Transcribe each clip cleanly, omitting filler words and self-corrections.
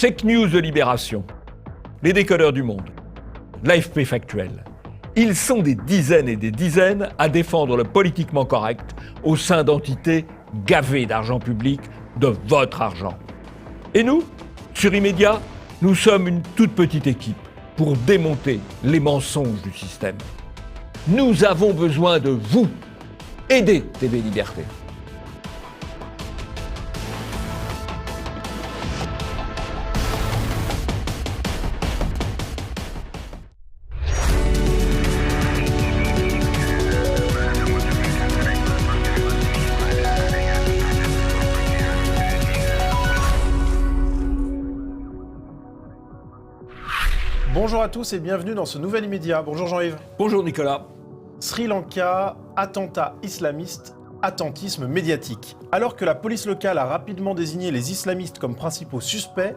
Fake news de Libération, les décodeurs du Monde, l'AFP Factuel. Ils sont des dizaines et des dizaines à défendre le politiquement correct au sein d'entités gavées d'argent public, de votre argent. Et nous, sur Immédiat, nous sommes une toute petite équipe pour démonter les mensonges du système. Nous avons besoin de vous. Aidez TV Liberté. Bonjour à tous et bienvenue dans ce nouvel Immédiat. Bonjour Jean-Yves. Bonjour Nicolas. Sri Lanka, attentat islamiste, attentisme médiatique. Alors que la police locale a rapidement désigné les islamistes comme principaux suspects,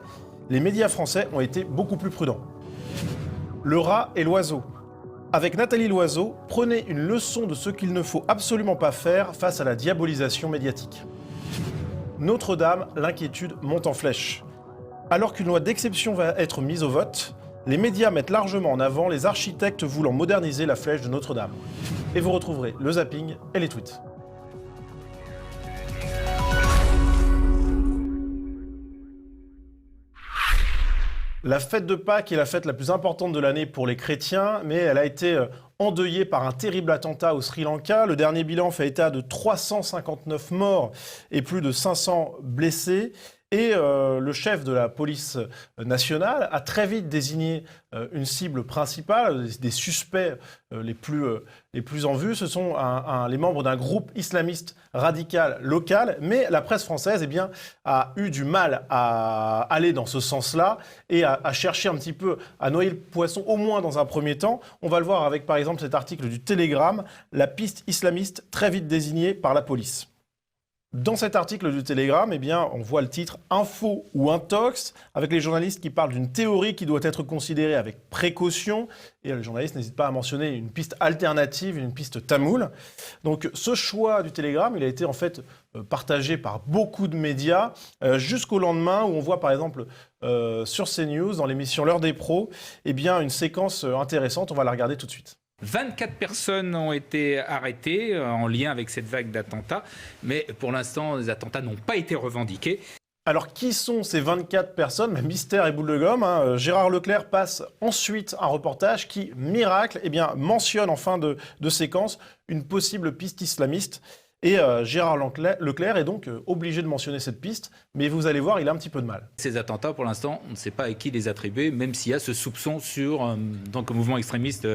les médias français ont été beaucoup plus prudents. Le rat et l'oiseau. Avec Nathalie Loiseau, prenez une leçon de ce qu'il ne faut absolument pas faire face à la diabolisation médiatique. Notre-Dame, l'inquiétude monte en flèche. Alors qu'une loi d'exception va être mise au vote, les médias mettent largement en avant les architectes voulant moderniser la flèche de Notre-Dame. Et vous retrouverez le zapping et les tweets. La fête de Pâques est la fête la plus importante de l'année pour les chrétiens, mais elle a été endeuillée par un terrible attentat au Sri Lanka. Le dernier bilan fait état de 359 morts et plus de 500 blessés. Et le chef de la police nationale a très vite désigné une cible principale, des suspects les plus en vue. Ce sont les membres d'un groupe islamiste radical local. Mais la presse française a eu du mal à aller dans ce sens-là et à chercher un petit peu à noyer le poisson, au moins dans un premier temps. On va le voir avec par exemple cet article du Télégramme, la piste islamiste très vite désignée par la police. Dans cet article du Télégramme, on voit le titre « Info ou intox » avec les journalistes qui parlent d'une théorie qui doit être considérée avec précaution. Et les journalistes n'hésitent pas à mentionner une piste alternative, une piste tamoule. Donc ce choix du Télégramme, il a été en fait partagé par beaucoup de médias jusqu'au lendemain où on voit par exemple sur CNews, dans l'émission L'heure des pros, une séquence intéressante. On va la regarder tout de suite. 24 personnes ont été arrêtées en lien avec cette vague d'attentats, mais pour l'instant, les attentats n'ont pas été revendiqués. Alors, qui sont ces 24 personnes ? Mystère et boule de gomme. Gérard Leclerc passe ensuite un reportage qui, miracle, mentionne en fin de séquence une possible piste islamiste. Et Gérard Leclerc est donc obligé de mentionner cette piste, mais vous allez voir, il a un petit peu de mal. Ces attentats, pour l'instant, on ne sait pas à qui les attribuer, même s'il y a ce soupçon sur un mouvement extrémiste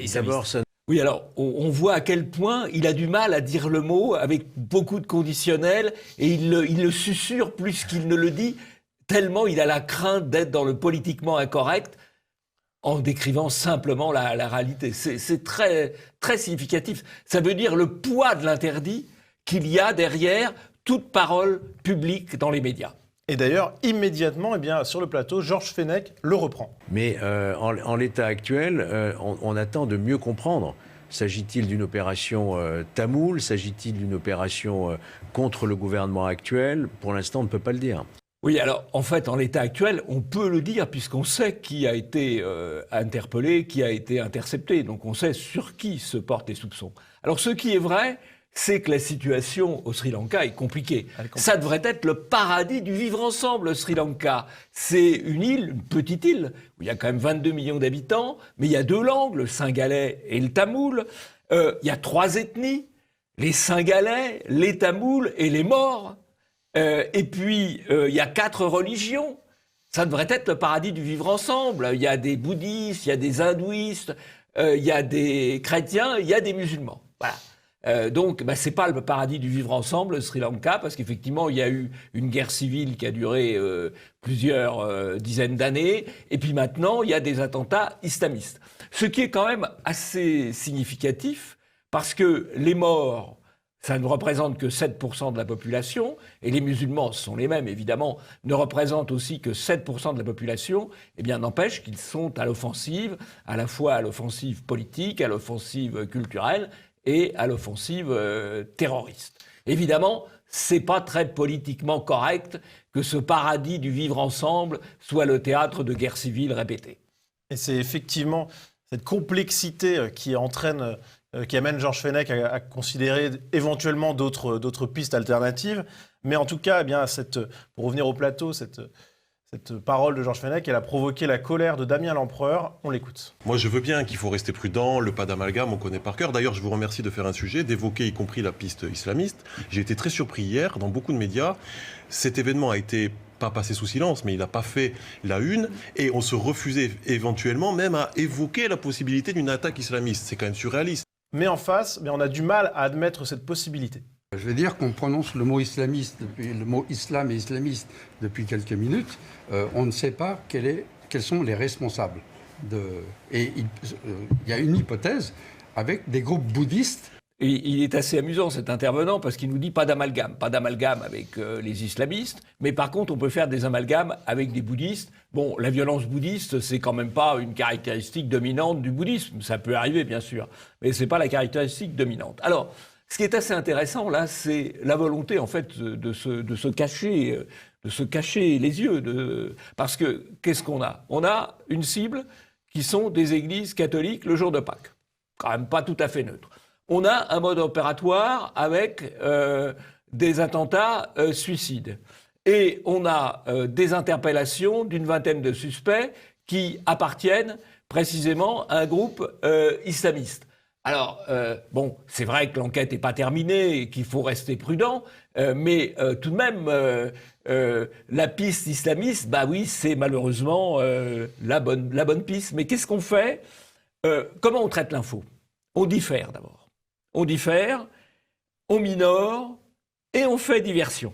islamiste. Oui, alors, on voit à quel point il a du mal à dire le mot avec beaucoup de conditionnels et il le susurre plus qu'il ne le dit, tellement il a la crainte d'être dans le politiquement incorrect en décrivant simplement la réalité. C'est très, très significatif. Ça veut dire le poids de l'interdit qu'il y a derrière toute parole publique dans les médias. Et d'ailleurs, immédiatement, sur le plateau, Georges Fenech le reprend. Mais en l'état actuel, on attend de mieux comprendre. S'agit-il d'une opération tamoule ? S'agit-il d'une opération contre le gouvernement actuel ? Pour l'instant, on ne peut pas le dire. Oui, alors en fait, en l'état actuel, on peut le dire puisqu'on sait qui a été interpellé, qui a été intercepté. Donc on sait sur qui se portent les soupçons. Alors ce qui est vrai, c'est que la situation au Sri Lanka est compliquée. Ça devrait être le paradis du vivre ensemble, le Sri Lanka. C'est une île, une petite île, où il y a quand même 22 millions d'habitants, mais il y a deux langues, le singalais et le tamoul. Il y a trois ethnies, les singalais, les tamouls et les Maures. Et puis, il y a 4 religions. Ça devrait être le paradis du vivre ensemble. Il y a des bouddhistes, il y a des hindouistes, il y a des chrétiens, il y a des musulmans. Voilà. Donc, c'est pas le paradis du vivre ensemble, le Sri Lanka, parce qu'effectivement, il y a eu une guerre civile qui a duré plusieurs dizaines d'années. Et puis maintenant, il y a des attentats islamistes. Ce qui est quand même assez significatif, parce que les morts, ça ne représente que 7% de la population, et les musulmans, ce sont les mêmes évidemment, ne représentent aussi que 7% de la population, n'empêche qu'ils sont à l'offensive, à la fois à l'offensive politique, à l'offensive culturelle et à l'offensive terroriste. Évidemment, c'est pas très politiquement correct que ce paradis du vivre ensemble soit le théâtre de guerres civiles répétées. Et c'est effectivement cette complexité qui amène Georges Fenech à considérer éventuellement d'autres pistes alternatives. Mais en tout cas, eh bien, pour revenir au plateau, cette parole de Georges Fenech, elle a provoqué la colère de Damien Lempereur. On l'écoute. Moi, je veux bien qu'il faut rester prudent, le pas d'amalgame, on connaît par cœur. D'ailleurs, je vous remercie de faire un sujet, d'évoquer y compris la piste islamiste. J'ai été très surpris hier, dans beaucoup de médias. Cet événement a été pas passé sous silence, mais il n'a pas fait la une. Et on se refusait éventuellement même à évoquer la possibilité d'une attaque islamiste. C'est quand même surréaliste. Mais en face, on a du mal à admettre cette possibilité. Je vais dire qu'on prononce le mot islamiste, le mot islam et islamiste depuis quelques minutes. On ne sait pas quels sont les responsables. Et il y a une hypothèse avec des groupes bouddhistes. Et il est assez amusant cet intervenant parce qu'il nous dit pas d'amalgame avec les islamistes, mais par contre on peut faire des amalgames avec des bouddhistes. Bon, la violence bouddhiste, c'est quand même pas une caractéristique dominante du bouddhisme, ça peut arriver bien sûr, mais c'est pas la caractéristique dominante. Alors, ce qui est assez intéressant là, c'est la volonté en fait de se cacher les yeux, parce que qu'est-ce qu'on a ? On a une cible qui sont des églises catholiques le jour de Pâques, quand même pas tout à fait neutre. On a un mode opératoire avec des attentats suicides. Et on a des interpellations d'une vingtaine de suspects qui appartiennent précisément à un groupe islamiste. Alors, c'est vrai que l'enquête n'est pas terminée et qu'il faut rester prudent, mais tout de même, la piste islamiste, oui, c'est malheureusement la bonne piste. Mais qu'est-ce qu'on fait ? Comment on traite l'info ? On diffère d'abord. On diffère, on minore et on fait diversion.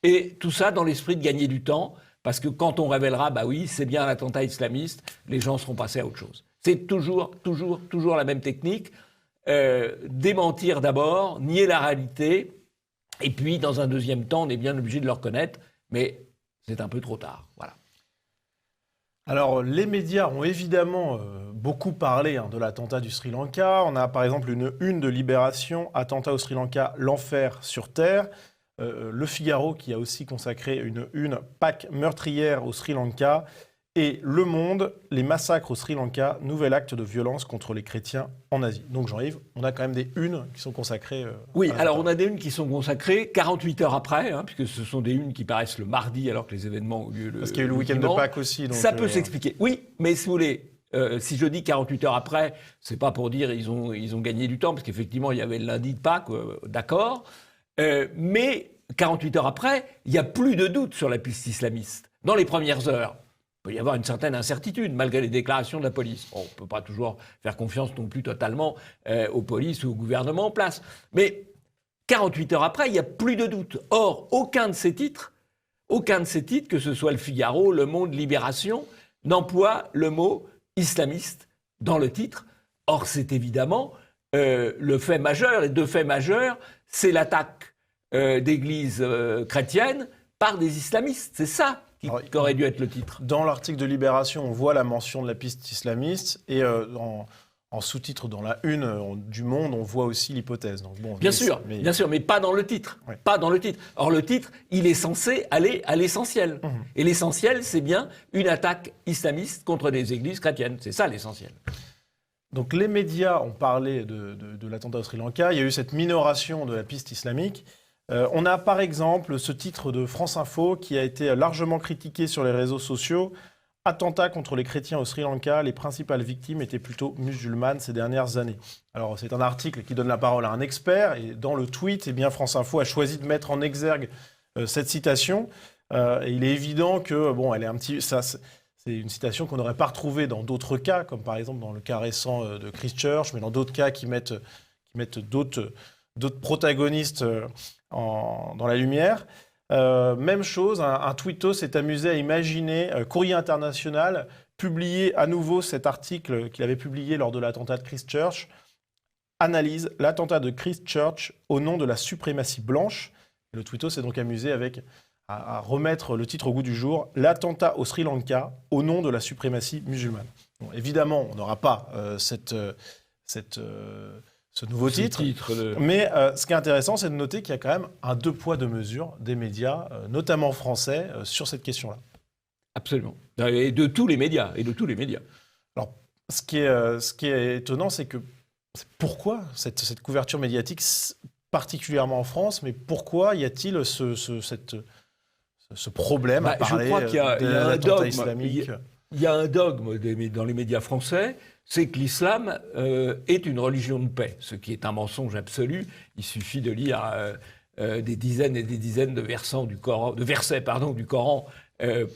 Et tout ça dans l'esprit de gagner du temps, parce que quand on révélera, oui, c'est bien un attentat islamiste, les gens seront passés à autre chose. C'est toujours la même technique. Démentir d'abord, nier la réalité, et puis dans un deuxième temps, on est bien obligé de le reconnaître, mais c'est un peu trop tard. Voilà. Alors, les médias ont évidemment beaucoup parlé de l'attentat du Sri Lanka. On a par exemple une de Libération, attentat au Sri Lanka, l'enfer sur terre. Le Figaro qui a aussi consacré une Pâques meurtrière au Sri Lanka. Et Le Monde, les massacres au Sri Lanka, nouvel acte de violence contre les chrétiens en Asie. Donc Jean-Yves, on a quand même des unes qui sont consacrées. Oui, alors on a des unes qui sont consacrées 48 heures après, puisque ce sont des unes qui paraissent le mardi alors que les événements ont lieu le Parce qu'il y a eu le week-end de Pâques aussi. Donc ça peut s'expliquer. Oui, mais si vous voulez, si je dis 48 heures après, c'est pas pour dire ils ont gagné du temps, parce qu'effectivement il y avait le lundi de Pâques, d'accord. Mais 48 heures après, il n'y a plus de doute sur la piste islamiste. Dans les premières heures, il peut y avoir une certaine incertitude, malgré les déclarations de la police. On ne peut pas toujours faire confiance non plus totalement aux polices ou au gouvernement en place. Mais 48 heures après, il n'y a plus de doute. Or, aucun de ces titres, que ce soit le Figaro, Le Monde, Libération, n'emploie le mot islamiste dans le titre. Or, c'est évidemment le fait majeur. Les deux faits majeurs, c'est l'attaque d'églises chrétiennes par des islamistes. C'est ça qui aurait dû être le titre. Dans l'article de Libération, on voit la mention de la piste islamiste et en sous-titre dans la une du Monde, on voit aussi l'hypothèse. Donc, bien sûr, mais pas dans le titre. Ouais. Pas dans le titre. Or, le titre, il est censé aller à l'essentiel. Mmh. Et l'essentiel, c'est bien une attaque islamiste contre des églises chrétiennes. C'est ça l'essentiel. Donc les médias ont parlé de l'attentat au Sri Lanka. Il y a eu cette minoration de la piste islamique. On a par exemple ce titre de France Info qui a été largement critiqué sur les réseaux sociaux. Attentat contre les chrétiens au Sri Lanka, les principales victimes étaient plutôt musulmanes ces dernières années. Alors c'est un article qui donne la parole à un expert et dans le tweet, France Info a choisi de mettre en exergue cette citation. Et il est évident que c'est une citation qu'on n'aurait pas retrouvée dans d'autres cas, comme par exemple dans le cas récent de Christchurch, mais dans d'autres cas qui mettent d'autres protagonistes dans la lumière. Même chose, un tweetos s'est amusé à imaginer Courrier International publier à nouveau cet article qu'il avait publié lors de l'attentat de Christchurch. Analyse l'attentat de Christchurch au nom de la suprématie blanche. Le tweetos s'est donc amusé à remettre le titre au goût du jour, l'attentat au Sri Lanka au nom de la suprématie musulmane. Bon, évidemment, on n'aura pas ce nouveau titre. Mais ce qui est intéressant, c'est de noter qu'il y a quand même un 2 poids 2 mesures des médias, notamment français, sur cette question-là. Absolument. Et de tous les médias. Alors, ce qui est étonnant, c'est que pourquoi cette couverture médiatique, particulièrement en France, mais pourquoi y a-t-il ce problème à parler je crois qu'il y a un d'attentats dogme. islamiques? Il y a un dogme dans les médias français, c'est que l'islam est une religion de paix, ce qui est un mensonge absolu. Il suffit de lire des dizaines et des dizaines de versets du Coran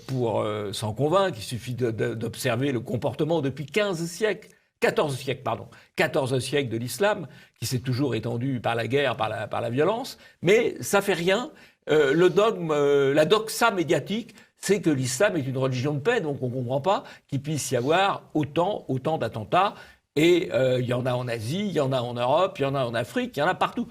pour s'en convaincre. Il suffit d'observer le comportement depuis 14 siècles de l'islam, qui s'est toujours étendu par la guerre, par la violence. Mais ça fait rien. Le dogme, la doxa médiatique, c'est que l'islam est une religion de paix, donc on ne comprend pas qu'il puisse y avoir autant d'attentats. Et il y en a en Asie, il y en a en Europe, il y en a en Afrique, il y en a partout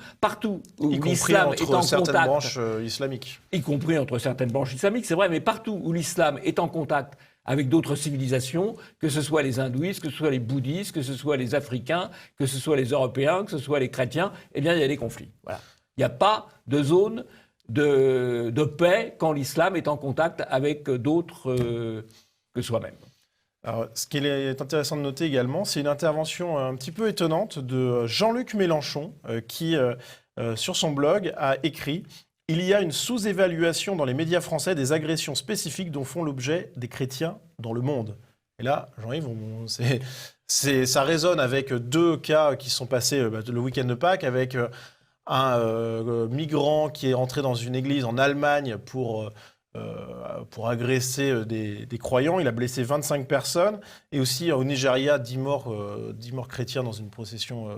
où l'islam est en contact. Y compris entre certaines branches islamiques. Y compris entre certaines branches islamiques, c'est vrai, mais partout où l'islam est en contact avec d'autres civilisations, que ce soit les hindouistes, que ce soit les bouddhistes, que ce soit les Africains, que ce soit les Européens, que ce soit les chrétiens, eh bien il y a des conflits. Voilà. Il n'y a pas de zone de paix quand l'islam est en contact avec d'autres que soi-même. Alors, ce qui est intéressant de noter également, c'est une intervention un petit peu étonnante de Jean-Luc Mélenchon, qui, sur son blog, a écrit « Il y a une sous-évaluation dans les médias français des agressions spécifiques dont font l'objet des chrétiens dans le monde. » Et là, Jean-Yves, ça résonne avec 2 cas qui sont passés le week-end de Pâques, avec un migrant qui est rentré dans une église en Allemagne pour agresser des croyants. Il a blessé 25 personnes. Et aussi au Nigeria, 10 morts chrétiens dans une procession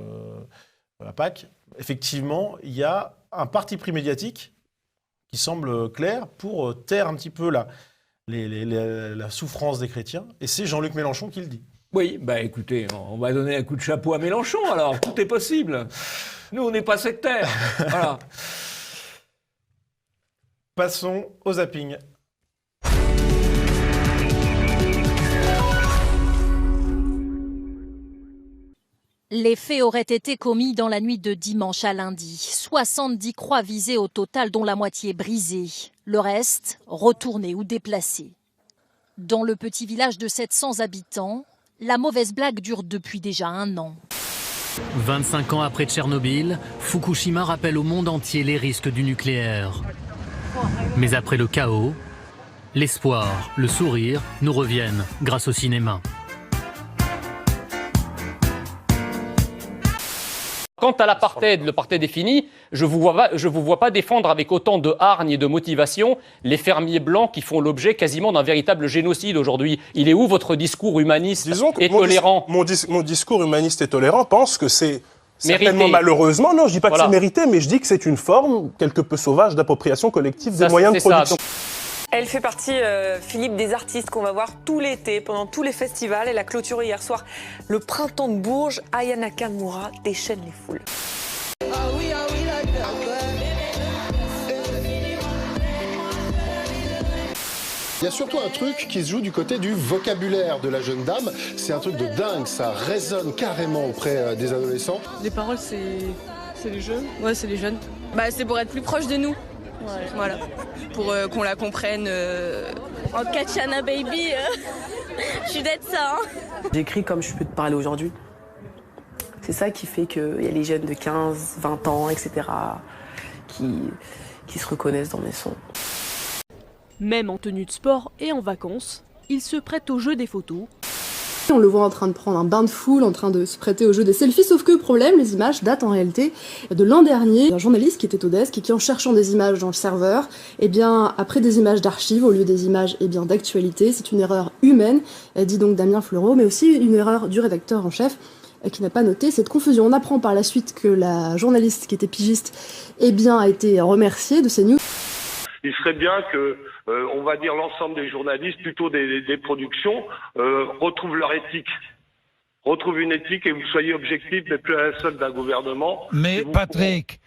à Pâques. Effectivement, il y a un parti pris médiatique qui semble clair pour taire un petit peu la souffrance des chrétiens. Et c'est Jean-Luc Mélenchon qui le dit. Oui, écoutez, on va donner un coup de chapeau à Mélenchon, alors tout est possible. Nous, on n'est pas sectaires. Voilà. Passons au zapping. Les faits auraient été commis dans la nuit de dimanche à lundi. 70 croix visées au total, dont la moitié brisée. Le reste, retournées ou déplacées. Dans le petit village de 700 habitants, la mauvaise blague dure depuis déjà 1 an. 25 ans après Tchernobyl, Fukushima rappelle au monde entier les risques du nucléaire. Mais après le chaos, l'espoir, le sourire nous reviennent grâce au cinéma. Quant à l'apartheid, l'apartheid est fini, je vous vois pas défendre avec autant de hargne et de motivation les fermiers blancs qui font l'objet quasiment d'un véritable génocide aujourd'hui. Il est où votre discours humaniste et tolérant ? Mon discours humaniste et tolérant pense que c'est certainement malheureusement, non, je dis pas que c'est mérité, mais je dis que c'est une forme quelque peu sauvage d'appropriation collective des moyens de production. Elle fait partie, Philippe, des artistes qu'on va voir tout l'été, pendant tous les festivals. Elle a clôturé hier soir le Printemps de Bourges. Aya Nakamura déchaîne les foules. Il y a surtout un truc qui se joue du côté du vocabulaire de la jeune dame. C'est un truc de dingue, ça résonne carrément auprès des adolescents. Les paroles, c'est les jeunes. Ouais, c'est les jeunes. C'est pour être plus proche de nous. Ouais. Voilà, pour qu'on la comprenne. En Kachana Baby, je suis d'être ça. J'écris comme je peux te parler aujourd'hui. C'est ça qui fait qu'il y a les jeunes de 15, 20 ans, etc. qui se reconnaissent dans mes sons. Même en tenue de sport et en vacances, il se prête au jeu des photos. On le voit en train de prendre un bain de foule, en train de se prêter au jeu des selfies, sauf que problème, les images datent en réalité de l'an dernier. Un journaliste qui était au desk et qui, en cherchant des images dans le serveur, après des images d'archives au lieu des images d'actualité, c'est une erreur humaine, dit donc Damien Fleureau, mais aussi une erreur du rédacteur en chef qui n'a pas noté cette confusion. On apprend par la suite que la journaliste qui était pigiste a été remerciée de ces news. Il serait bien que, on va dire, l'ensemble des journalistes, plutôt des productions, retrouvent leur éthique. Retrouvent une éthique et vous soyez objectifs, mais plus à la solde d'un gouvernement. Mais Patrick,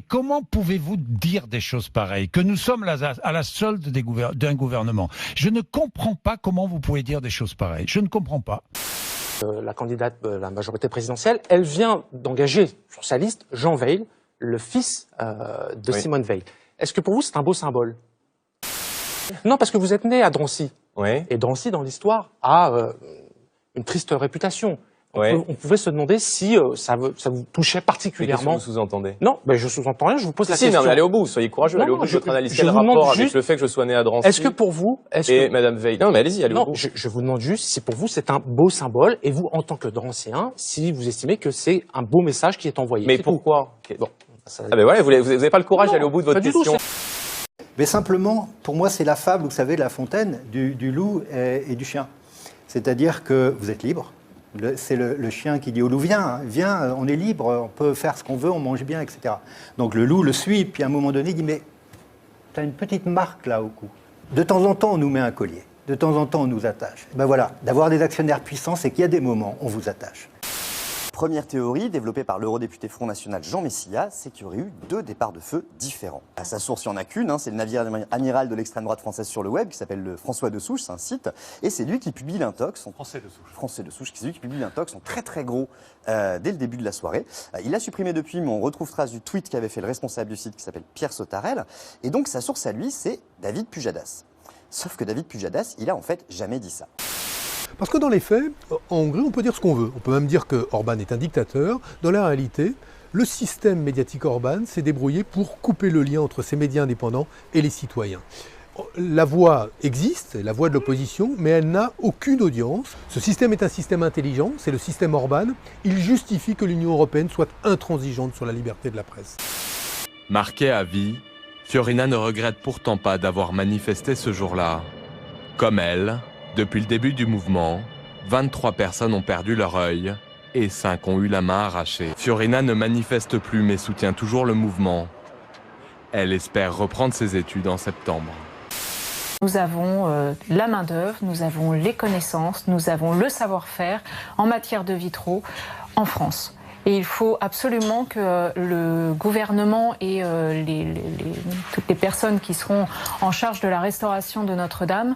comment pouvez-vous dire des choses pareilles ? Que nous sommes à la solde d'un gouvernement. Je ne comprends pas comment vous pouvez dire des choses pareilles. Je ne comprends pas. La candidate de la majorité présidentielle, elle vient d'engager sur sa liste Jean Weil, le fils de Simone Veil. Est-ce que pour vous, c'est un beau symbole? Non, parce que vous êtes né à Drancy. Et Drancy, dans l'histoire, a une triste réputation. On pouvait se demander si ça vous touchait particulièrement. Mais qu'est-ce que vous sous-entendez? Non, je sous-entends rien, je vous pose la question. Non, mais allez au bout, soyez courageux, allez au bout de votre analyse. Quel rapport avec le fait que je sois né à Drancy? Est-ce que pour vous... Madame Veil... Non, mais allez-y, allez au bout. Je vous demande juste si pour vous c'est un beau symbole, et vous, en tant que Drancien, si vous estimez que c'est un beau message qui est envoyé. Mais pourquoi? Bon. Ah ben voilà, vous n'avez pas le courage d'aller au bout de votre question. Mais simplement, pour moi, c'est la fable, vous savez, de La Fontaine, du loup et du chien. C'est-à-dire que vous êtes libre. C'est le chien qui dit au loup, viens, on est libre, on peut faire ce qu'on veut, on mange bien, etc. Donc le loup le suit, puis à un moment donné, il dit, mais tu as une petite marque là au cou. De temps en temps, on nous met un collier. De temps en temps, on nous attache. Ben voilà, d'avoir des actionnaires puissants, c'est qu'il y a des moments, on vous attache. Première théorie, développée par l'eurodéputé Front National Jean Messia, c'est qu'il y aurait eu 2 départs de feu différents. À sa source, il n'y en a qu'une, c'est le navire amiral de l'extrême droite française sur le web, qui s'appelle le François de Souche, c'est un site, et c'est lui qui publie l'intox. Français de Souche, c'est lui qui publie l'intox, en très très gros, dès le début de la soirée. Il a supprimé depuis, mais on retrouve trace du tweet qu'avait fait le responsable du site, qui s'appelle Pierre Sautarel, et donc sa source à lui, c'est David Pujadas. Sauf que David Pujadas, il a en fait jamais dit ça. Parce que dans les faits, en Hongrie, on peut dire ce qu'on veut. On peut même dire que Orban est un dictateur. Dans la réalité, le système médiatique Orban s'est débrouillé pour couper le lien entre ces médias indépendants et les citoyens. La voix existe, la voix de l'opposition, mais elle n'a aucune audience. Ce système est un système intelligent, c'est le système Orban. Il justifie que l'Union européenne soit intransigeante sur la liberté de la presse. Marquée à vie, Fiorina ne regrette pourtant pas d'avoir manifesté ce jour-là. Comme elle, depuis le début du mouvement, 23 personnes ont perdu leur œil et 5 ont eu la main arrachée. Fiorina ne manifeste plus mais soutient toujours le mouvement. Elle espère reprendre ses études en septembre. Nous avons la main-d'œuvre, nous avons les connaissances, nous avons le savoir-faire en matière de vitraux en France. Et il faut absolument que le gouvernement et toutes les personnes qui seront en charge de la restauration de Notre-Dame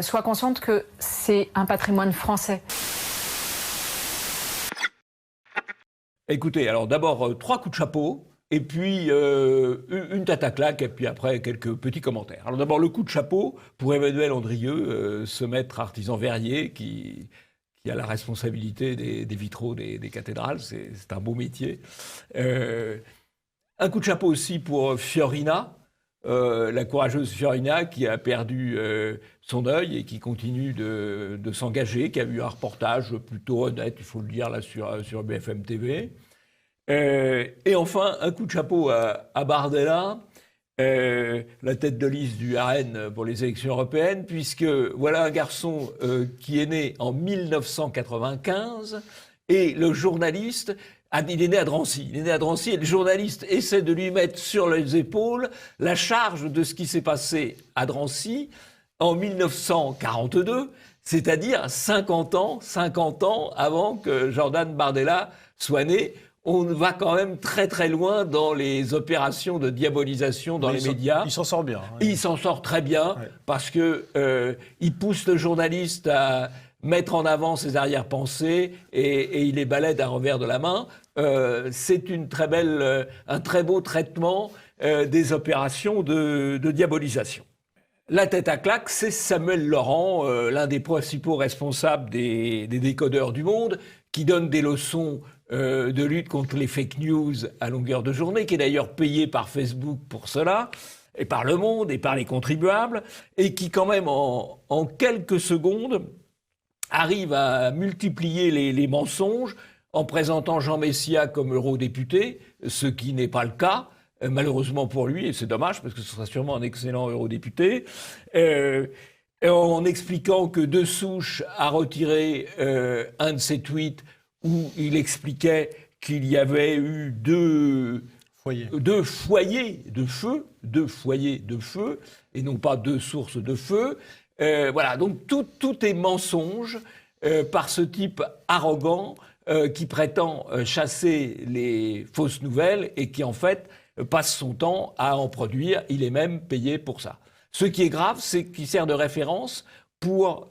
soient conscientes que c'est un patrimoine français. Écoutez, alors d'abord 3 coups de chapeau, et puis une tête à claque, et puis après quelques petits commentaires. Alors d'abord le coup de chapeau pour Emmanuel Andrieux, ce maître artisan verrier qui a la responsabilité des vitraux des cathédrales, c'est un beau métier. Un coup de chapeau aussi pour Fiorina, la courageuse Fiorina qui a perdu son œil et qui continue de s'engager, qui a eu un reportage plutôt honnête, il faut le dire, là sur BFM TV. Et enfin, un coup de chapeau à Bardella, la tête de liste du RN pour les élections européennes, puisque voilà un garçon qui est né en 1995 et le journaliste... il est né à Drancy. Il est né à Drancy et le journaliste essaie de lui mettre sur les épaules la charge de ce qui s'est passé à Drancy en 1942, c'est-à-dire 50 ans avant que Jordan Bardella soit né. On va quand même très très loin dans les opérations de diabolisation dans les médias. Il s'en sort bien. Il s'en sort très bien parce que il pousse le journaliste à mettre en avant ses arrière-pensées et il les balaie d'un revers de la main. C'est un très beau traitement des opérations de diabolisation. La tête à claque, c'est Samuel Laurent, l'un des principaux responsables des décodeurs du monde, qui donne des leçons de lutte contre les fake news à longueur de journée, qui est d'ailleurs payé par Facebook pour cela, et par Le Monde, et par les contribuables, et qui quand même en quelques secondes arrive à multiplier les mensonges en présentant Jean Messia comme eurodéputé, ce qui n'est pas le cas, malheureusement pour lui, et c'est dommage parce que ce sera sûrement un excellent eurodéputé, en expliquant que De Souche a retiré un de ses tweets où il expliquait qu'il y avait eu deux foyers de feu, et non pas 2 sources de feu. Voilà, donc tout est mensonge par ce type arrogant qui prétend chasser les fausses nouvelles et qui en fait passe son temps à en produire. Il est même payé pour ça. Ce qui est grave, c'est qu'il sert de référence pour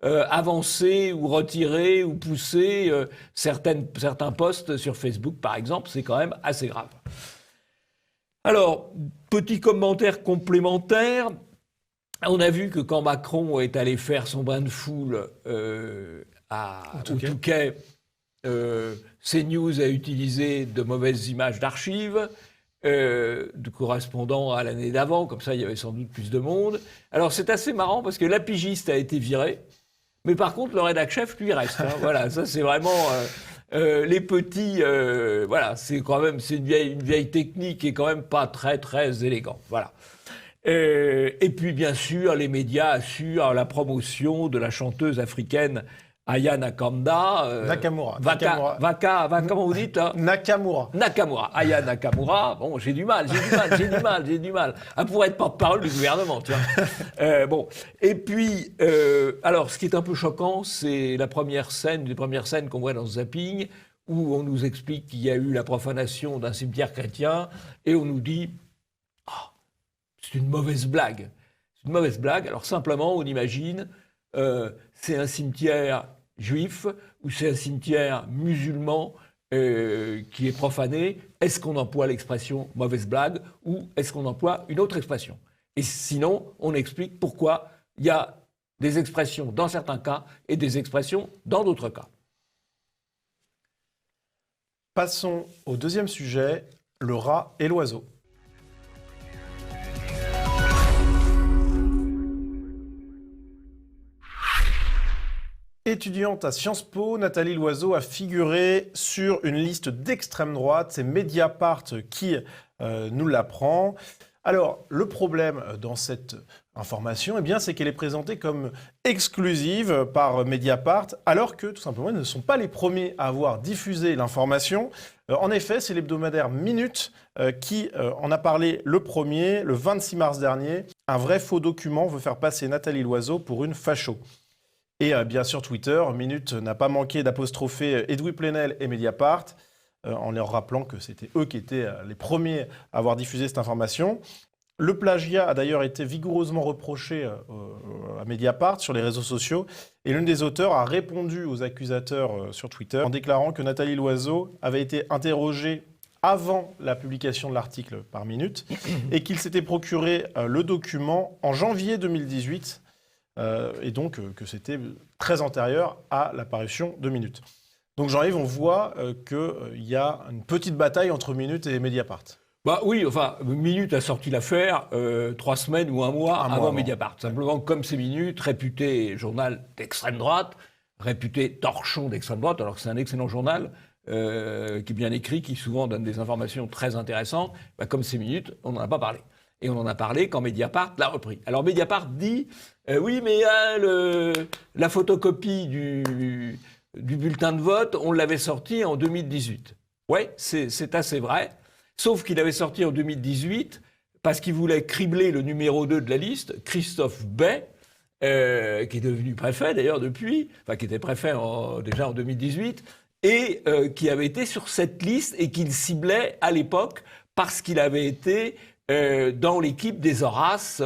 avancer ou retirer ou pousser certains posts sur Facebook, par exemple. C'est quand même assez grave. Alors, petit commentaire complémentaire. On a vu que quand Macron est allé faire son bain de foule au Touquet, CNews a utilisé de mauvaises images d'archives correspondant à l'année d'avant. Comme ça, il y avait sans doute plus de monde. Alors, c'est assez marrant parce que la pigiste a été virée. Mais par contre, le rédac-chef, lui, reste. Hein. Voilà, ça, c'est vraiment... les petits... voilà, c'est une vieille technique et quand même pas très, très élégant. Voilà. Et puis, bien sûr, les médias assurent la promotion de la chanteuse africaine Aya Nakamura. Comment vous dites là? Nakamura. Aya Nakamura. Bon, j'ai du mal. Ah, pour être porte-parole du gouvernement, tiens. Bon. Et puis, alors, ce qui est un peu choquant, c'est les premières scènes qu'on voit dans Zapping, où on nous explique qu'il y a eu la profanation d'un cimetière chrétien, et on nous dit, c'est une mauvaise blague. C'est une mauvaise blague. Alors, simplement, on imagine, c'est un cimetière juif ou c'est un cimetière musulman qui est profané. Est-ce qu'on emploie l'expression mauvaise blague ou est-ce qu'on emploie une autre expression? Et sinon, on explique pourquoi il y a des expressions dans certains cas et des expressions dans d'autres cas. Passons au deuxième sujet, le rat et l'oiseau. Étudiante à Sciences Po, Nathalie Loiseau a figuré sur une liste d'extrême droite. C'est Mediapart qui nous l'apprend. Alors, le problème dans cette information, eh bien, c'est qu'elle est présentée comme exclusive par Mediapart, alors que, tout simplement, ils ne sont pas les premiers à avoir diffusé l'information. En effet, c'est l'hebdomadaire Minute qui en a parlé le premier, le 26 mars dernier. Un vrai faux document veut faire passer Nathalie Loiseau pour une facho. Et bien sûr, Twitter, Minute n'a pas manqué d'apostropher Edoui Plenel et Mediapart, en leur rappelant que c'était eux qui étaient les premiers à avoir diffusé cette information. Le plagiat a d'ailleurs été vigoureusement reproché à Mediapart sur les réseaux sociaux, et l'une des auteurs a répondu aux accusateurs sur Twitter en déclarant que Nathalie Loiseau avait été interrogée avant la publication de l'article par Minute, et qu'il s'était procuré le document en janvier 2018, et donc que c'était très antérieur à l'apparition de Minute. Donc Jean-Yves, on voit qu'il y a une petite bataille entre Minute et Mediapart. Bah oui, enfin, Minute a sorti l'affaire 3 semaines ou un mois avant Mediapart. Simplement, comme c'est Minute, réputé journal d'extrême droite, réputé torchon d'extrême droite, alors que c'est un excellent journal, qui est bien écrit, qui souvent donne des informations très intéressantes, bah, comme c'est Minute, on n'en a pas parlé. Et on en a parlé quand Mediapart l'a repris. Alors Mediapart dit, oui, mais la photocopie du bulletin de vote, on l'avait sorti en 2018. Oui, c'est assez vrai. Sauf qu'il avait sorti en 2018 parce qu'il voulait cribler le numéro 2 de la liste, Christophe Bay, qui est devenu préfet d'ailleurs depuis, enfin qui était préfet déjà en 2018, et qui avait été sur cette liste et qu'il ciblait à l'époque parce qu'il avait été dans l'équipe des Horaces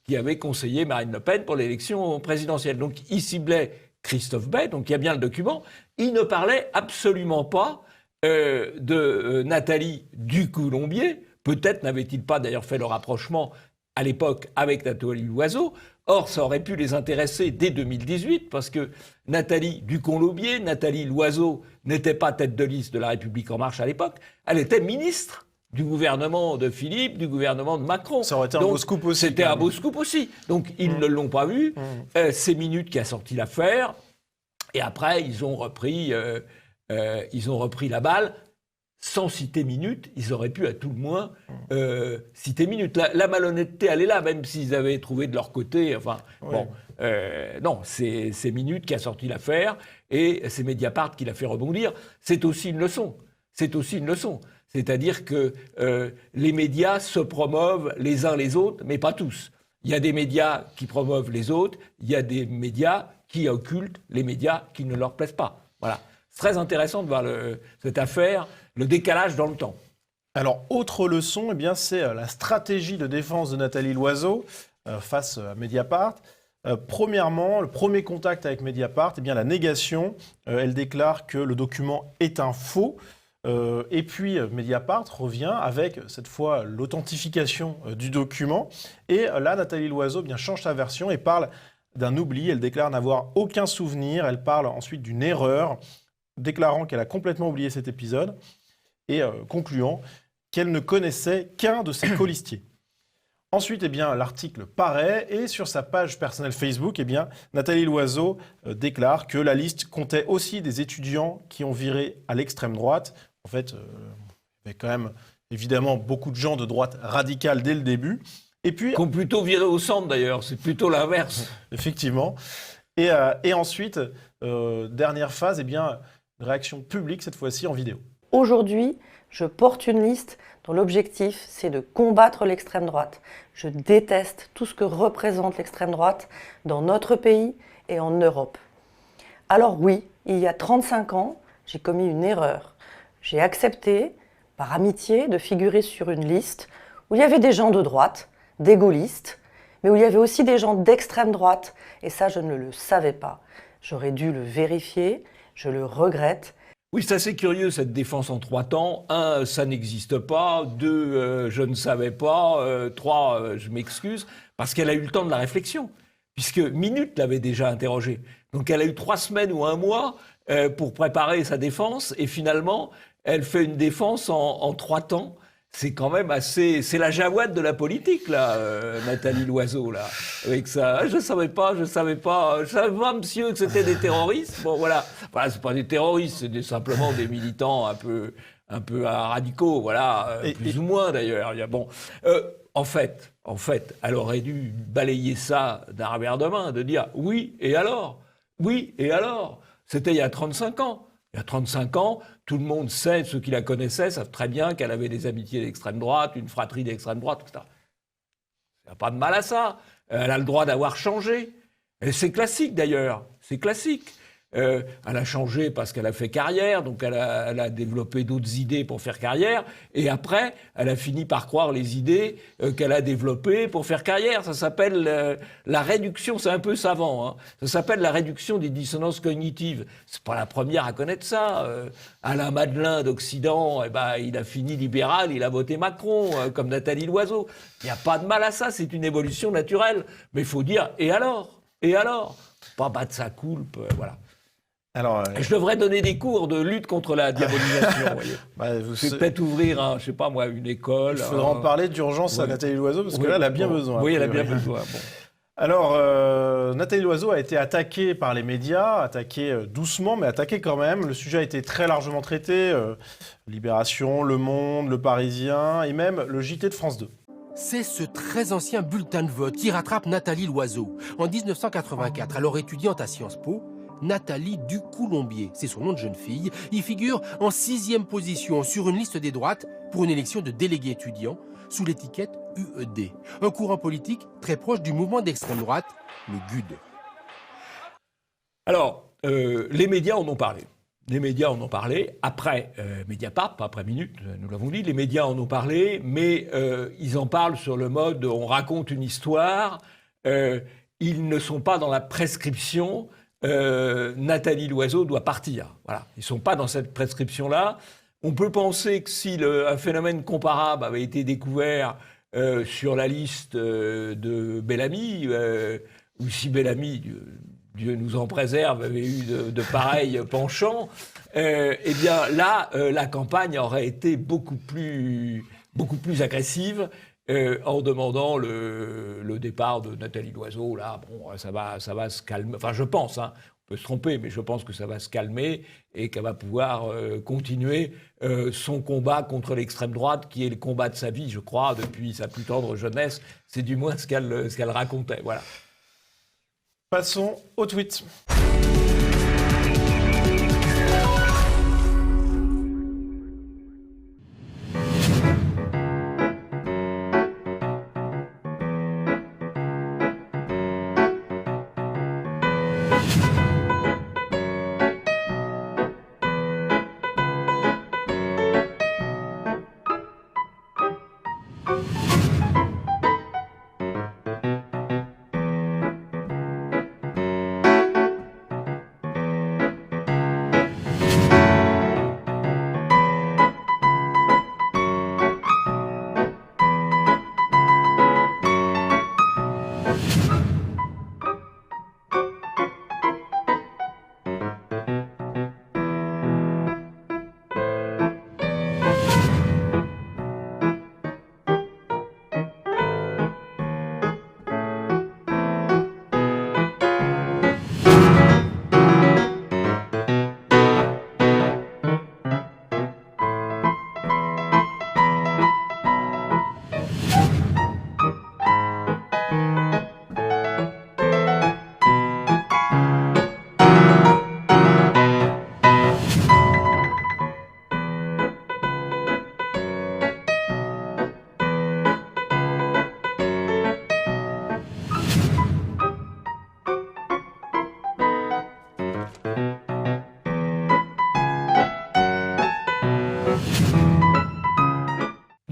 qui avait conseillé Marine Le Pen pour l'élection présidentielle. Donc il ciblait Christophe Bay, donc il y a bien le document. Il ne parlait absolument pas de Nathalie Ducoulombier. Peut-être n'avait-il pas d'ailleurs fait le rapprochement à l'époque avec Nathalie Loiseau. Or, ça aurait pu les intéresser dès 2018 parce que Nathalie Ducoulombier, Nathalie Loiseau n'était pas tête de liste de La République En Marche à l'époque. Elle était ministre du gouvernement de Philippe, du gouvernement de Macron. Ça aurait été un beau scoop aussi. C'était un beau scoop aussi. Donc, ils ne l'ont pas vu. C'est Minute qui a sorti l'affaire. Et après, ils ont repris la balle. Sans citer Minute, ils auraient pu à tout le moins citer Minute. La malhonnêteté, elle est là, même s'ils avaient trouvé de leur côté. Enfin, bon, non, c'est Minute qui a sorti l'affaire et c'est Mediapart qui l'a fait rebondir. C'est aussi une leçon. C'est-à-dire que les médias se promeuvent les uns les autres, mais pas tous. Il y a des médias qui promeuvent les autres, il y a des médias qui occultent les médias qui ne leur plaisent pas. Voilà. C'est très intéressant de voir cette affaire, le décalage dans le temps. Alors, autre leçon, eh bien, c'est la stratégie de défense de Nathalie Loiseau face à Mediapart. Premièrement, le premier contact avec Mediapart, eh bien, la négation. Elle déclare que le document est un faux. Et puis Mediapart revient avec, cette fois, l'authentification du document. Et là, Nathalie Loiseau change sa version et parle d'un oubli. Elle déclare n'avoir aucun souvenir. Elle parle ensuite d'une erreur, déclarant qu'elle a complètement oublié cet épisode et concluant qu'elle ne connaissait qu'un de ses colistiers. Ensuite, eh bien, l'article paraît et sur sa page personnelle Facebook, eh bien, Nathalie Loiseau déclare que la liste comptait aussi des étudiants qui ont viré à l'extrême droite. En fait, il y avait quand même évidemment beaucoup de gens de droite radicale dès le début. Et puis, qui ont plutôt viré au centre d'ailleurs, c'est plutôt l'inverse. Effectivement. Et ensuite, dernière phase, eh bien, une réaction publique, cette fois-ci en vidéo. Aujourd'hui, je porte une liste dont l'objectif, c'est de combattre l'extrême droite. Je déteste tout ce que représente l'extrême droite dans notre pays et en Europe. Alors oui, il y a 35 ans, j'ai commis une erreur. J'ai accepté, par amitié, de figurer sur une liste où il y avait des gens de droite, des gaullistes, mais où il y avait aussi des gens d'extrême droite. Et ça, je ne le savais pas. J'aurais dû le vérifier, je le regrette. Oui, c'est assez curieux cette défense en 3 temps. 1, ça n'existe pas. 2, je ne savais pas. 3, je m'excuse. Parce qu'elle a eu le temps de la réflexion. Puisque Minute l'avait déjà interrogée. Donc elle a eu 3 semaines ou 1 mois pour préparer sa défense. Et finalement, elle fait une défense en 3 temps. C'est quand même assez... C'est la Jawad de la politique, là, Nathalie Loiseau, là. Avec ça. Je savais pas, monsieur, que c'était des terroristes. Bon, voilà. Voilà, c'est pas des terroristes, c'est simplement des militants un peu radicaux, voilà. Plus ou moins, d'ailleurs. Il y a, bon... En fait, elle aurait dû balayer ça d'un revers de main, de dire « oui, et alors ?» Oui, et alors ? C'était il y a 35 ans. Il y a 35 ans, tout le monde sait, ceux qui la connaissaient savent très bien qu'elle avait des amitiés d'extrême droite, une fratrie d'extrême droite, etc. Il n'y a pas de mal à ça. Elle a le droit d'avoir changé. Et c'est classique d'ailleurs, c'est classique. Elle a changé parce qu'elle a fait carrière, donc elle a développé d'autres idées pour faire carrière, et après, elle a fini par croire les idées qu'elle a développées pour faire carrière. Ça s'appelle la réduction, c'est un peu savant, hein. Ça s'appelle la réduction des dissonances cognitives. C'est pas la première à connaître ça. Alain Madelin d'Occident, eh ben, il a fini libéral, il a voté Macron, comme Nathalie Loiseau. Il n'y a pas de mal à ça, c'est une évolution naturelle. Mais il faut dire, et alors ? Et alors ? Pas battre sa coulpe, voilà. Alors, je devrais donner des cours de lutte contre la diabolisation. Je vais peut-être ouvrir, je sais pas moi, une école. Il faudra en parler d'urgence à Nathalie Loiseau, parce que là, elle a bien besoin. Oui, elle a bien besoin. Bon. Alors, Nathalie Loiseau a été attaquée par les médias, attaquée doucement, mais attaquée quand même. Le sujet a été très largement traité. Libération, Le Monde, Le Parisien et même le JT de France 2. C'est ce très ancien bulletin de vote qui rattrape Nathalie Loiseau. En 1984, alors étudiante à Sciences Po, Nathalie Ducoulombier, c'est son nom de jeune fille, y figure en 6e position sur une liste des droites pour une élection de délégué étudiant sous l'étiquette UED, un courant politique très proche du mouvement d'extrême droite, le GUD. Alors, les médias en ont parlé. Les médias en ont parlé, après Mediapart, pas après Minute, nous l'avons dit, les médias en ont parlé, mais ils en parlent sur le mode on raconte une histoire, ils ne sont pas dans la prescription. Nathalie Loiseau doit partir. Voilà. Ils ne sont pas dans cette prescription-là. On peut penser que si un phénomène comparable avait été découvert sur la liste de Bellamy, ou si Bellamy, Dieu nous en préserve, avait eu de pareils penchants, eh bien là, la campagne aurait été beaucoup plus agressive. En demandant le départ de Nathalie Loiseau, là, bon, ça va se calmer. Enfin, je pense, hein, on peut se tromper, mais je pense que ça va se calmer et qu'elle va pouvoir continuer son combat contre l'extrême droite, qui est le combat de sa vie, je crois, depuis sa plus tendre jeunesse. C'est du moins ce qu'elle racontait. Voilà. Passons au tweet.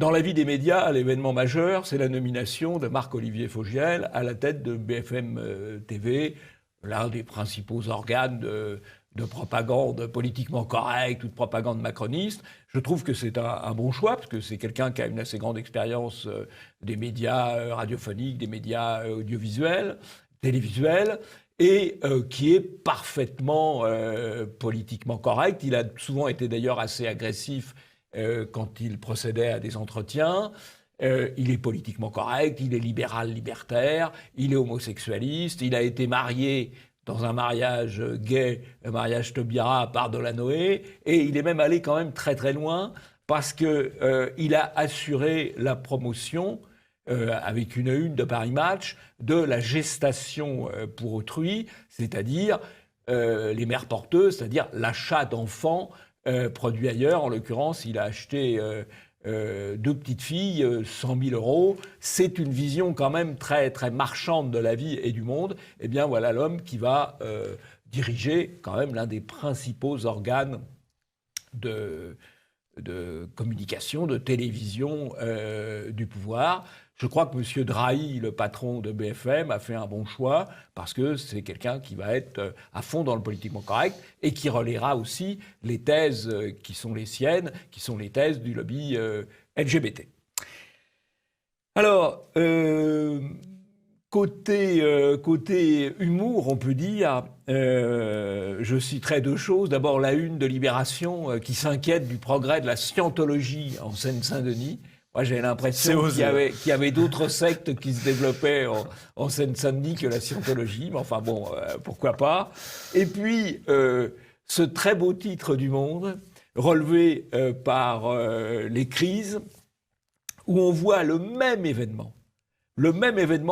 Dans la vie des médias, l'événement majeur, c'est la nomination de Marc-Olivier Fogiel à la tête de BFM TV, l'un des principaux organes de propagande politiquement correcte ou de propagande macroniste. Je trouve que c'est un bon choix, parce que c'est quelqu'un qui a une assez grande expérience des médias radiophoniques, des médias audiovisuels, télévisuels, et qui est parfaitement politiquement correct. Il a souvent été d'ailleurs assez agressif quand il procédait à des entretiens. Il est politiquement correct, il est libéral libertaire, il est homosexualiste, il a été marié dans un mariage gay, un mariage Taubira par Delanoë, et il est même allé quand même très très loin parce que il a assuré la promotion avec une une de Paris Match de la gestation pour autrui, c'est-à-dire les mères porteuses, c'est-à-dire l'achat d'enfants produits ailleurs. En l'occurrence, il a acheté 2 petites filles, 100 000 €. C'est une vision quand même très, très marchande de la vie et du monde. Eh bien, voilà l'homme qui va diriger quand même l'un des principaux organes de communication, de télévision du pouvoir. Je crois que M. Drahi, le patron de BFM, a fait un bon choix parce que c'est quelqu'un qui va être à fond dans le politiquement correct et qui relaiera aussi les thèses qui sont les siennes, qui sont les thèses du lobby LGBT. Alors, côté humour, on peut dire, je citerai 2 choses. D'abord, la une de Libération qui s'inquiète du progrès de la scientologie en Seine-Saint-Denis. Moi, j'ai l'impression qu'il y avait d'autres sectes qui se développaient en Seine-Saint-Denis que la scientologie. Mais enfin bon, pourquoi pas. Et puis, ce très beau titre du Monde, relevé par les crises, où on voit le même événement,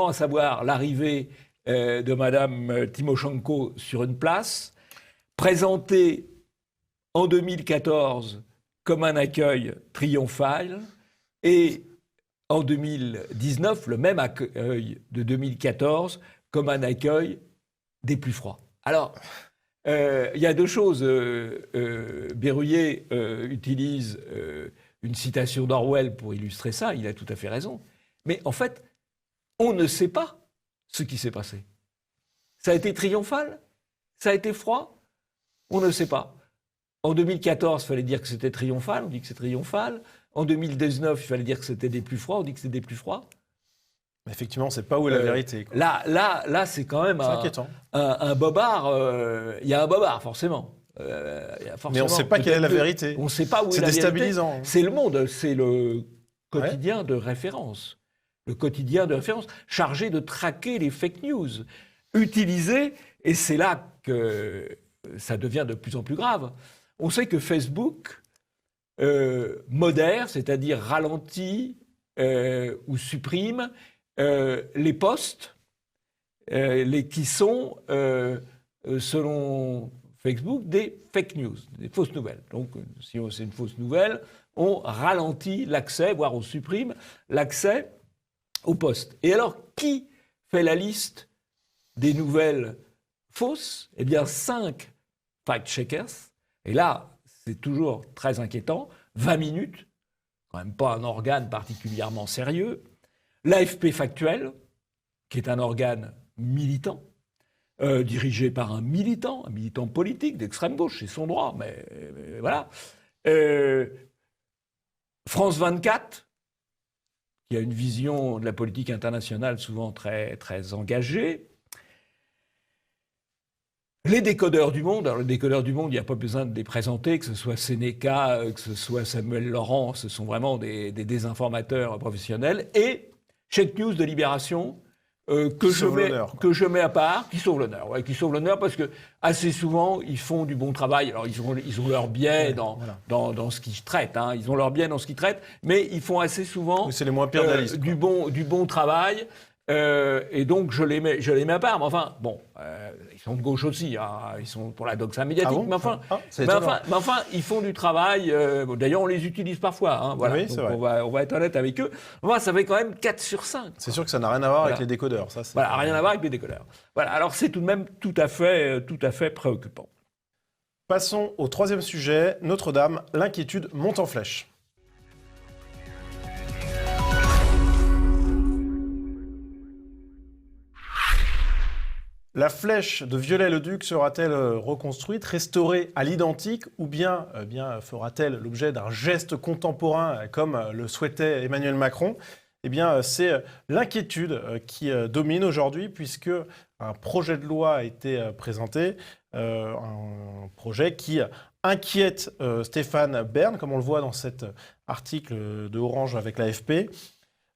à savoir l'arrivée de Madame Tymoshenko sur une place, présenté en 2014 comme un accueil triomphal, et en 2019, le même accueil de 2014 comme un accueil des plus froids. Alors, il y a 2 choses. Berruyer utilise une citation d'Orwell pour illustrer ça, il a tout à fait raison. Mais en fait, on ne sait pas ce qui s'est passé. Ça a été triomphal? Ça a été froid? On ne sait pas. En 2014, il fallait dire que c'était triomphal, on dit que c'est triomphal. En 2019, il fallait dire que c'était des plus froids, on dit que c'est des plus froids. Mais effectivement, on ne sait pas où est la vérité, quoi. Là, c'est quand même un bobard. Il y a un bobard, forcément. Mais on ne sait pas quelle est la vérité. On ne sait pas où est la vérité. C'est déstabilisant. C'est Le Monde, c'est le quotidien de référence. Le quotidien de référence chargé de traquer les fake news. Utilisé, et c'est là que ça devient de plus en plus grave. On sait que Facebook modère, c'est-à-dire ralentit ou supprime les posts qui sont, selon Facebook, des fake news, des fausses nouvelles. Donc, si c'est une fausse nouvelle, on ralentit l'accès, voire on supprime l'accès aux posts. Et alors, qui fait la liste des nouvelles fausses? Eh bien, 5 fact-checkers. Et là, c'est toujours très inquiétant. 20 minutes, quand même pas un organe particulièrement sérieux. L'AFP Factuel, qui est un organe militant, dirigé par un militant politique d'extrême gauche, c'est son droit, mais voilà. France 24, qui a une vision de la politique internationale souvent très, très engagée. Les décodeurs du Monde, alors les décodeurs du Monde, il n'y a pas besoin de les présenter, que ce soit Sénéca, que ce soit Samuel Laurent, ce sont vraiment des désinformateurs professionnels. Et Check News de Libération, que je mets à part, qui sauve l'honneur. Ouais, qui sauve l'honneur parce que assez souvent, ils font du bon travail. Alors, ils ont leur biais dans ce qu'ils traitent. Hein. Ils ont leur biais dans ce qu'ils traitent, mais ils font assez souvent c'est les moins pires de la liste, du bon travail. Et donc, je les mets à part. Mais enfin, bon, ils sont de gauche aussi. Hein. Ils sont pour la doxa médiatique. Ah bon, mais enfin, ils font du travail. D'ailleurs, on les utilise parfois. Hein, voilà. Oui, c'est vrai. On va être honnête avec eux. Moi, ça fait quand même 4 sur 5. C'est sûr que ça n'a rien à voir avec les décodeurs. Ça, voilà, rien à voir avec les décodeurs. Voilà. Alors, c'est tout de même tout à fait préoccupant. Passons au 3e sujet. Notre-Dame, l'inquiétude monte en flèche. La flèche de Viollet-le-Duc sera-t-elle reconstruite, restaurée à l'identique, ou bien, fera-t-elle l'objet d'un geste contemporain comme le souhaitait Emmanuel Macron? Eh bien, c'est l'inquiétude qui domine aujourd'hui, puisque un projet de loi a été présenté, un projet qui inquiète Stéphane Bern, comme on le voit dans cet article de Orange avec l'AFP.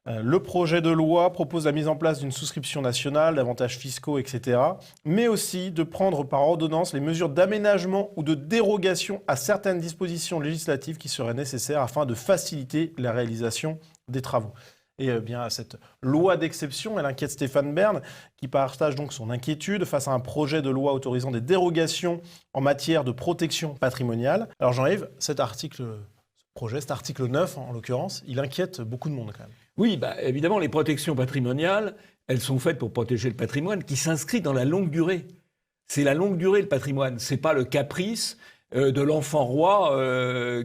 Le projet de loi propose la mise en place d'une souscription nationale, d'avantages fiscaux, etc., mais aussi de prendre par ordonnance les mesures d'aménagement ou de dérogation à certaines dispositions législatives qui seraient nécessaires afin de faciliter la réalisation des travaux. Et bien, cette loi d'exception, elle inquiète Stéphane Bern, qui partage donc son inquiétude face à un projet de loi autorisant des dérogations en matière de protection patrimoniale. Alors Jean-Yves, cet article 9 en l'occurrence, il inquiète beaucoup de monde quand même. Oui, évidemment, les protections patrimoniales, elles sont faites pour protéger le patrimoine qui s'inscrit dans la longue durée. C'est la longue durée, le patrimoine. C'est pas le caprice de l'enfant roi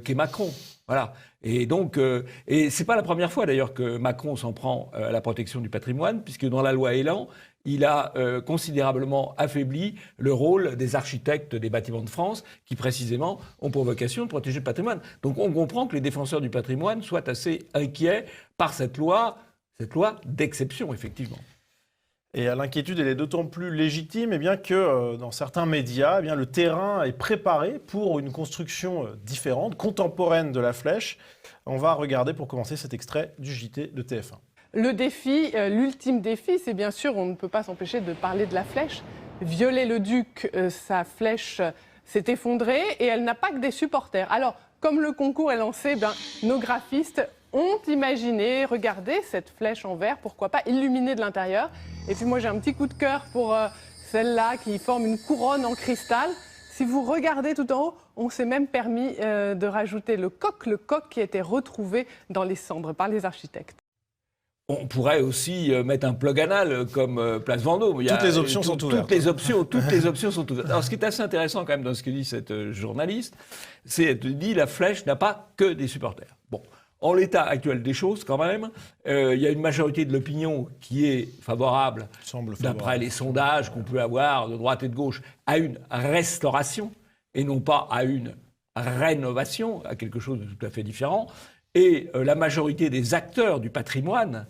qu'est Macron. Voilà. Et donc, et c'est pas la première fois d'ailleurs que Macron s'en prend à la protection du patrimoine, puisque dans la loi Elan, il a considérablement affaibli le rôle des architectes des bâtiments de France, qui précisément ont pour vocation de protéger le patrimoine. Donc on comprend que les défenseurs du patrimoine soient assez inquiets par cette loi d'exception, effectivement. Et l'inquiétude, elle est d'autant plus légitime que dans certains médias, le terrain est préparé pour une construction différente, contemporaine de la flèche. On va regarder pour commencer cet extrait du JT de TF1. Le défi, l'ultime défi, c'est bien sûr, on ne peut pas s'empêcher de parler de la flèche. Viollet-le-Duc, sa flèche s'est effondrée et elle n'a pas que des supporters. Alors, comme le concours est lancé, nos graphistes ont imaginé, regardez cette flèche en verre, pourquoi pas illuminée de l'intérieur. Et puis moi j'ai un petit coup de cœur pour celle-là qui forme une couronne en cristal. Si vous regardez tout en haut, on s'est même permis de rajouter le coq qui a été retrouvé dans les cendres par les architectes. On pourrait aussi mettre un plug anal comme Place Vendôme. Toutes les options sont ouvertes. Toutes les options sont ouvertes. Alors, ce qui est assez intéressant quand même dans ce que dit cette journaliste, c'est qu'elle dit la flèche n'a pas que des supporters. Bon, en l'état actuel des choses, quand même, il y a une majorité de l'opinion qui est favorable, d'après les sondages qu'on peut avoir de droite et de gauche, à une restauration et non pas à une rénovation, à quelque chose de tout à fait différent. Et la majorité des acteurs du patrimoine,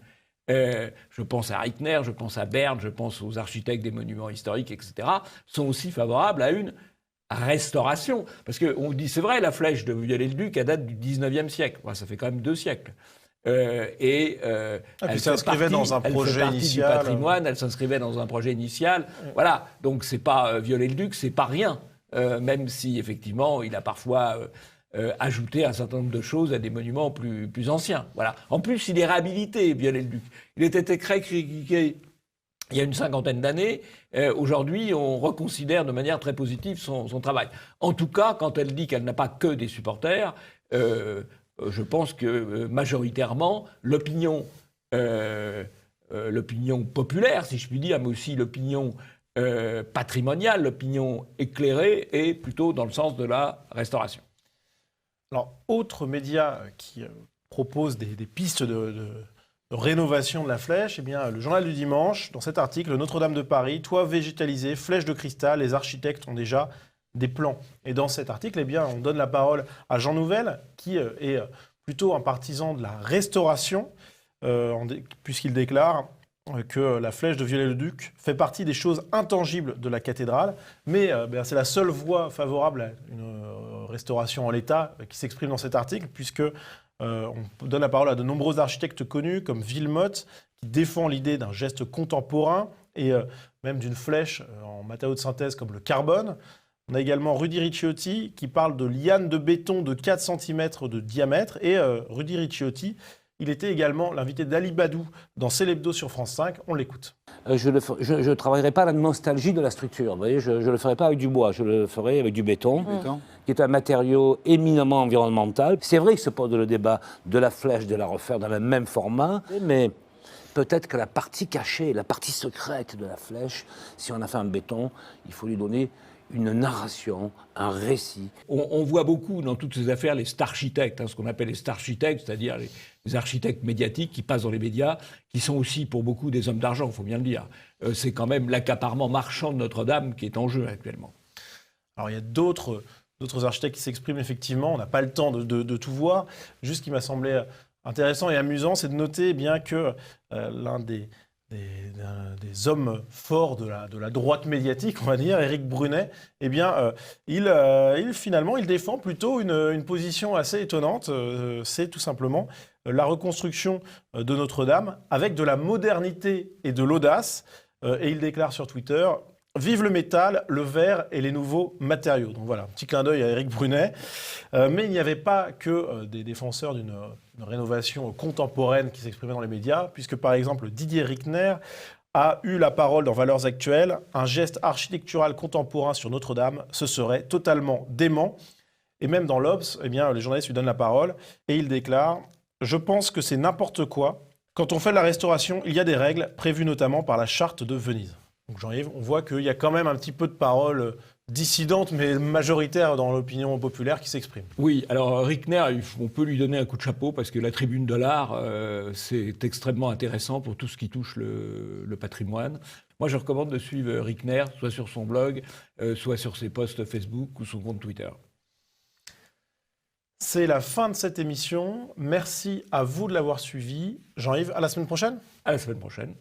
je pense à Reichner, je pense à Bern, je pense aux architectes des monuments historiques, etc., sont aussi favorables à une restauration. Parce qu'on dit, c'est vrai, la flèche de Viollet-le-Duc, elle date du 19e siècle. Enfin, ça fait quand même 2 siècles. Elle s'inscrivait dans un projet initial. Du patrimoine, elle s'inscrivait dans un projet initial. Voilà, donc c'est pas Viollet-le-Duc, c'est pas rien. Même si, effectivement, il a parfois... ajouter un certain nombre de choses à des monuments plus anciens. Voilà. En plus, il est réhabilité, Viollet-le-Duc. Il était très critiqué il y a une 50aine d'années. Aujourd'hui, on reconsidère de manière très positive son travail. En tout cas, quand elle dit qu'elle n'a pas que des supporters, je pense que majoritairement, l'opinion populaire, si je puis dire, mais aussi l'opinion patrimoniale, l'opinion éclairée, est plutôt dans le sens de la restauration. Alors, autre média qui propose des pistes de rénovation de la flèche, le Journal du Dimanche, dans cet article, Notre-Dame de Paris, toit végétalisé, flèche de cristal, les architectes ont déjà des plans. Et dans cet article, on donne la parole à Jean Nouvel, qui est plutôt un partisan de la restauration, puisqu'il déclare que la flèche de Viollet-le-Duc fait partie des choses intangibles de la cathédrale, mais c'est la seule voie favorable à une restauration en l'état qui s'exprime dans cet article, puisque on donne la parole à de nombreux architectes connus, comme Villemotte, qui défend l'idée d'un geste contemporain et même d'une flèche en matériaux de synthèse comme le carbone. On a également Rudy Ricciotti, qui parle de lianes de béton de 4 cm de diamètre, et Rudy Ricciotti, il était également l'invité d'Ali Badou dans C'est l'Hebdo sur France 5. On l'écoute. Je ne travaillerai pas la nostalgie de la structure. Vous voyez, je ne le ferai pas avec du bois, je le ferai avec du béton, qui est un matériau éminemment environnemental. C'est vrai que se pose le débat de la flèche, de la refaire dans le même format, mais peut-être que la partie cachée, la partie secrète de la flèche, si on a fait un béton, il faut lui donner une narration, un récit. On voit beaucoup dans toutes ces affaires les starchitectes, ce qu'on appelle les starchitectes, c'est-à-dire les architectes médiatiques qui passent dans les médias, qui sont aussi pour beaucoup des hommes d'argent, il faut bien le dire. c'est quand même l'accaparement marchand de Notre-Dame qui est en jeu actuellement. Alors il y a d'autres architectes qui s'expriment effectivement, on n'a pas le temps de tout voir. Juste ce qui m'a semblé intéressant et amusant, c'est de noter bien que l'un des hommes forts de la droite médiatique, on va dire, Éric Brunet, eh bien, il défend plutôt une position assez étonnante. C'est tout simplement la reconstruction de Notre-Dame avec de la modernité et de l'audace. Et il déclare sur Twitter « Vive le métal, le verre et les nouveaux matériaux ». Donc voilà, un petit clin d'œil à Éric Brunet. Mais il n'y avait pas que des défenseurs d'une rénovation contemporaine qui s'exprimaient dans les médias, puisque par exemple Didier Rickner a eu la parole dans Valeurs Actuelles. Un geste architectural contemporain sur Notre-Dame, ce serait totalement dément. Et même dans l'Obs, eh bien, les journalistes lui donnent la parole et il déclare « Je pense que c'est n'importe quoi. Quand on fait de la restauration, il y a des règles prévues notamment par la charte de Venise. » Donc Jean-Yves, on voit qu'il y a quand même un petit peu de paroles dissidentes, mais majoritaires dans l'opinion populaire qui s'expriment. Oui, alors Rickner, on peut lui donner un coup de chapeau parce que la tribune de l'art, c'est extrêmement intéressant pour tout ce qui touche le patrimoine. Moi, je recommande de suivre Rickner, soit sur son blog, soit sur ses posts Facebook ou son compte Twitter. C'est la fin de cette émission. Merci à vous de l'avoir suivi. Jean-Yves, à la semaine prochaine. À la semaine prochaine.